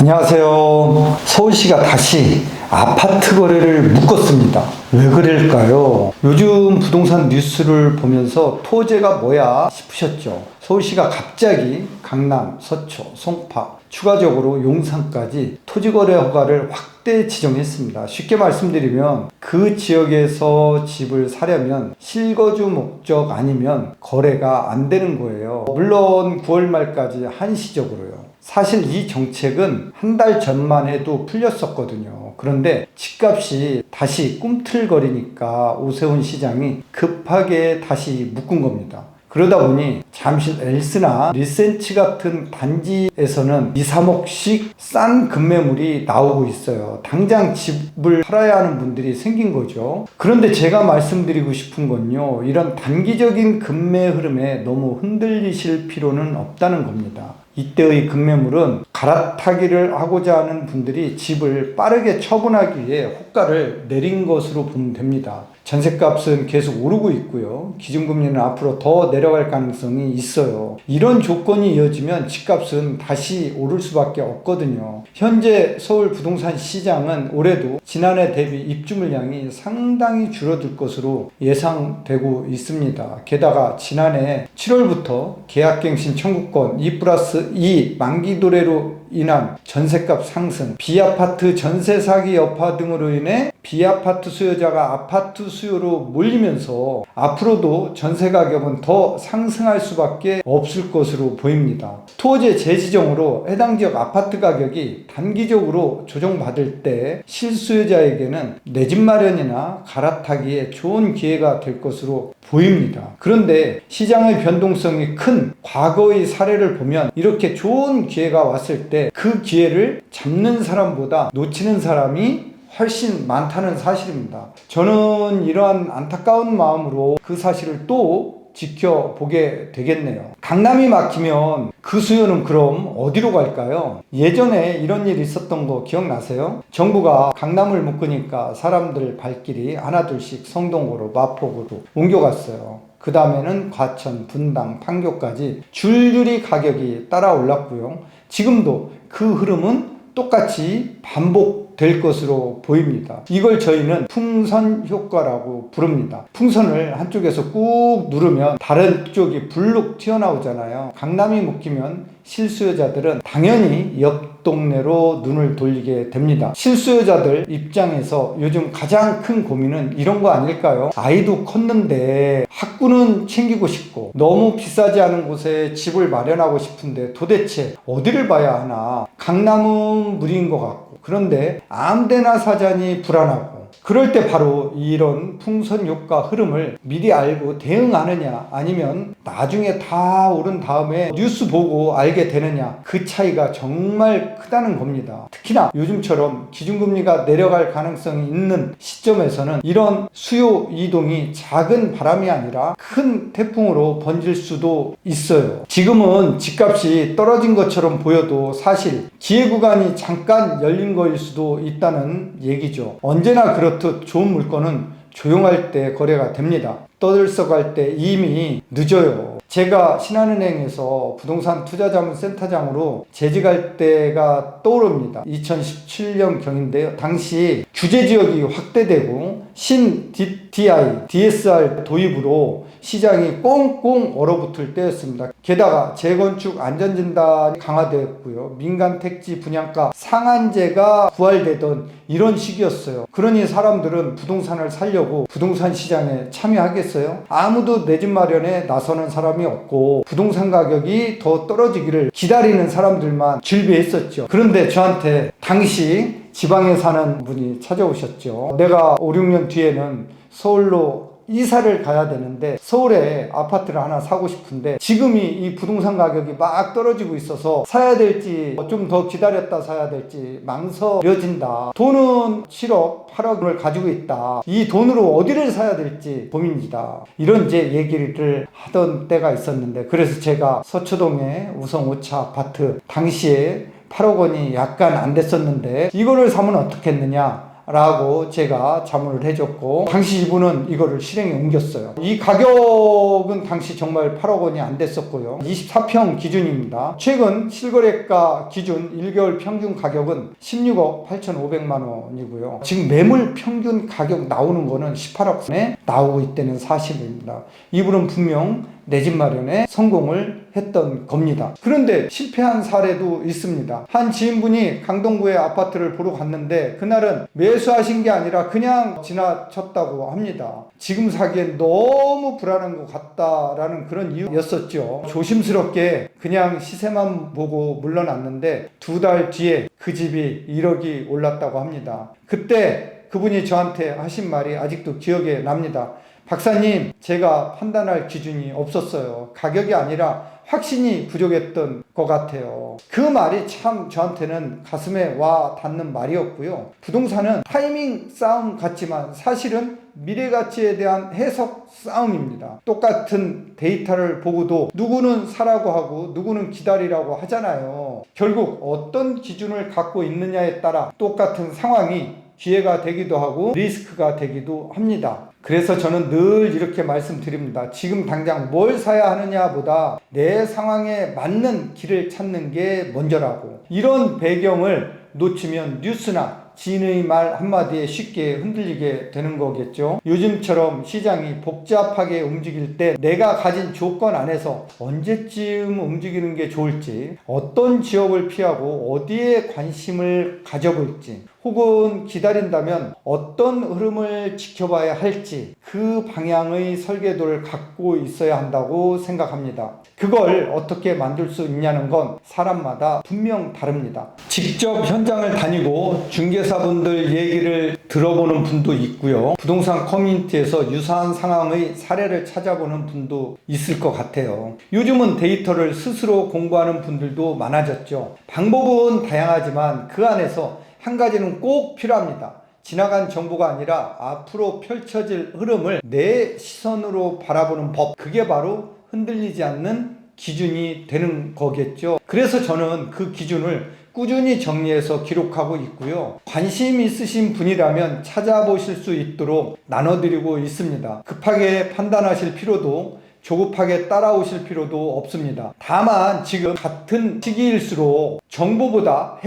안녕하세요. 서울시가 다시 아파트 거래를 묶었습니다. 왜 그럴까요? 요즘 부동산 뉴스를 보면서 토제가 뭐야 싶으셨죠? 서울시가 갑자기 강남, 서초, 송파, 추가적으로 용산까지 토지거래 허가를 확대 지정했습니다. 쉽게 말씀드리면 그 지역에서 집을 사려면 실거주 목적 아니면 거래가 안 되는 거예요. 물론 9월 말까지 한시적으로요. 사실 이 정책은 한 달 전만 해도 풀렸었거든요. 그런데 집값이 다시 꿈틀거리니까 오세훈 시장이 급하게 다시 묶은 겁니다. 그러다 보니 잠실 엘스나 리센치 같은 단지에서는 2, 3억씩 싼 급매물이 나오고 있어요. 당장 집을 팔아야 하는 분들이 생긴 거죠. 그런데 제가 말씀드리고 싶은 건요, 이런 단기적인 급매 흐름에 너무 흔들리실 필요는 없다는 겁니다. 이때의 급매물은 갈아타기를 하고자 하는 분들이 집을 빠르게 처분하기 위해 호가를 내린 것으로 보면 됩니다. 전셋값은 계속 오르고 있고요. 기준금리는 앞으로 더 내려갈 가능성이 있어요. 이런 조건이 이어지면 집값은 다시 오를 수밖에 없거든요. 현재 서울 부동산 시장은 올해도 지난해 대비 입주 물량이 상당히 줄어들 것으로 예상되고 있습니다. 게다가 지난해 7월부터 계약갱신 청구권 2+2 만기 도래로 인한 전셋값 상승, 비아파트 전세 사기 여파 등으로 인해 비아파트 수요자가 아파트 수요로 몰리면서 앞으로도 전세 가격은 더 상승할 수밖에 없을 것으로 보입니다. 토지 재지정으로 해당 지역 아파트 가격이 단기적으로 조정받을 때 실수요자에게는 내 집 마련이나 갈아타기에 좋은 기회가 될 것으로 보입니다. 그런데 시장의 변동성이 큰 과거의 사례를 보면 이렇게 좋은 기회가 왔을 때 그 기회를 잡는 사람보다 놓치는 사람이 훨씬 많다는 사실입니다. 저는 이러한 안타까운 마음으로 그 사실을 또 지켜보게 되겠네요. 강남이 막히면 그 수요는 그럼 어디로 갈까요? 예전에 이런 일이 있었던 거 기억나세요? 정부가 강남을 묶으니까 사람들 발길이 하나둘씩 성동구로 마포구로 옮겨갔어요. 그 다음에는 과천, 분당, 판교까지 줄줄이 가격이 따라 올랐고요. 지금도 그 흐름은 똑같이 반복될 것으로 보입니다. 이걸 저희는 풍선 효과라고 부릅니다. 풍선을 한쪽에서 꾹 누르면 다른 쪽이 불룩 튀어나오잖아요. 강남이 묶이면 실수요자들은 당연히 옆 동네로 눈을 돌리게 됩니다. 실수요자들 입장에서 요즘 가장 큰 고민은 이런 거 아닐까요? 아이도 컸는데 학구는 챙기고 싶고 너무 비싸지 않은 곳에 집을 마련하고 싶은데 도대체 어디를 봐야 하나? 강남은 무리인 것 같고, 그런데 아무데나 사자니 불안하고, 그럴 때 바로 이런 풍선 효과 흐름을 미리 알고 대응하느냐, 아니면 나중에 다 오른 다음에 뉴스 보고 알게 되느냐, 그 차이가 정말 크다는 겁니다. 특히나 요즘처럼 기준금리가 내려갈 가능성이 있는 시점에서는 이런 수요 이동이 작은 바람이 아니라 큰 태풍으로 번질 수도 있어요. 지금은 집값이 떨어진 것처럼 보여도 사실 기회 구간이 잠깐 열린 거일 수도 있다는 얘기죠. 언제나 그렇듯 좋은 물건은 조용할 때 거래가 됩니다. 떠들썩할 때 이미 늦어요. 제가 신한은행에서 부동산 투자자문센터장으로 재직할 때가 떠오릅니다. 2017년 경인데요. 당시 규제지역이 확대되고 신 DTI, DSR 도입으로 시장이 꽁꽁 얼어붙을 때였습니다. 게다가 재건축 안전진단이 강화되었고요. 민간 택지 분양가 상한제가 부활되던 이런 시기였어요. 그러니 사람들은 부동산을 사려고 부동산 시장에 참여하겠어요? 아무도 내 집 마련에 나서는 사람이 없고 부동산 가격이 더 떨어지기를 기다리는 사람들만 즐비했었죠. 그런데 저한테 당시 지방에 사는 분이 찾아오셨죠. 내가 5, 6년 뒤에는 서울로 이사를 가야 되는데 서울에 아파트를 하나 사고 싶은데 지금이 이 부동산 가격이 막 떨어지고 있어서 사야 될지 좀 더 기다렸다 사야 될지 망설여진다. 돈은 7억, 8억을 가지고 있다. 이 돈으로 어디를 사야 될지 고민이다. 이런 이제 얘기를 하던 때가 있었는데, 그래서 제가 서초동의 우성 5차 아파트 당시에 8억 원이 약간 안 됐었는데 이거를 사면 어떻겠느냐, 라고 제가 자문을 해줬고, 당시 이분은 이거를 실행에 옮겼어요. 이 가격은 당시 정말 8억 원이 안 됐었고요. 24평 기준입니다. 최근 실거래가 기준 1개월 평균 가격은 16억 8,500만 원이고요. 지금 매물 평균 가격 나오는 거는 18억 원에 나오고 있다는 사실입니다. 이분은 분명 내 집 마련에 성공을 했던 겁니다. 그런데 실패한 사례도 있습니다. 한 지인분이 강동구의 아파트를 보러 갔는데 그날은 매수하신 게 아니라 그냥 지나쳤다고 합니다. 지금 사기엔 너무 불안한 것 같다라는 그런 이유였었죠. 조심스럽게 그냥 시세만 보고 물러났는데 2달 뒤에 그 집이 1억이 올랐다고 합니다. 그때 그분이 저한테 하신 말이 아직도 기억에 납니다. 박사님, 제가 판단할 기준이 없었어요. 가격이 아니라 확신이 부족했던 것 같아요. 그 말이 참 저한테는 가슴에 와 닿는 말이었고요. 부동산은 타이밍 싸움 같지만 사실은 미래 가치에 대한 해석 싸움입니다. 똑같은 데이터를 보고도 누구는 사라고 하고 누구는 기다리라고 하잖아요. 결국 어떤 기준을 갖고 있느냐에 따라 똑같은 상황이 기회가 되기도 하고 리스크가 되기도 합니다. 그래서 저는 늘 이렇게 말씀드립니다. 지금 당장 뭘 사야 하느냐보다 내 상황에 맞는 길을 찾는 게 먼저라고. 이런 배경을 놓치면 뉴스나 지인의 말 한마디에 쉽게 흔들리게 되는 거겠죠. 요즘처럼 시장이 복잡하게 움직일 때 내가 가진 조건 안에서 언제쯤 움직이는 게 좋을지, 어떤 지역을 피하고 어디에 관심을 가져볼지, 혹은 기다린다면 어떤 흐름을 지켜봐야 할지 그 방향의 설계도를 갖고 있어야 한다고 생각합니다. 그걸 어떻게 만들 수 있냐는 건 사람마다 분명 다릅니다. 직접 현장을 다니고 중개사분들 얘기를 들어보는 분도 있고요. 부동산 커뮤니티에서 유사한 상황의 사례를 찾아보는 분도 있을 것 같아요. 요즘은 데이터를 스스로 공부하는 분들도 많아졌죠. 방법은 다양하지만 그 안에서 한 가지는 꼭 필요합니다. 지나간 정보가 아니라 앞으로 펼쳐질 흐름을 내 시선으로 바라보는 법. 그게 바로 흔들리지 않는 기준이 되는 거겠죠. 그래서 저는 그 기준을 꾸준히 정리해서 기록하고 있고요. 관심 있으신 분이라면 찾아보실 수 있도록 나눠드리고 있습니다. 급하게 판단하실 필요도 조급하게 따라오실 필요도 없습니다. 다만 지금 같은 시기일수록 정보보다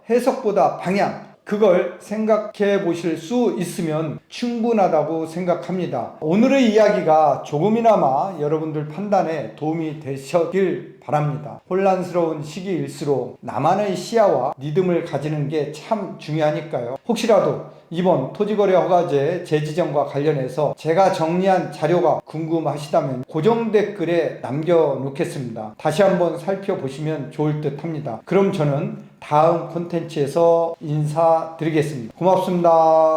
해석보다 방향, 그걸 생각해 보실 수 있으면 충분하다고 생각합니다. 오늘의 이야기가 조금이나마 여러분들 판단에 도움이 되셨길 바랍니다. 혼란스러운 시기일수록 나만의 시야와 리듬을 가지는 게 참 중요하니까요. 혹시라도 이번 토지거래 허가제 재지정과 관련해서 제가 정리한 자료가 궁금하시다면 고정 댓글에 남겨놓겠습니다. 다시 한번 살펴보시면 좋을 듯 합니다. 그럼 저는 다음 콘텐츠에서 인사드리겠습니다. 고맙습니다.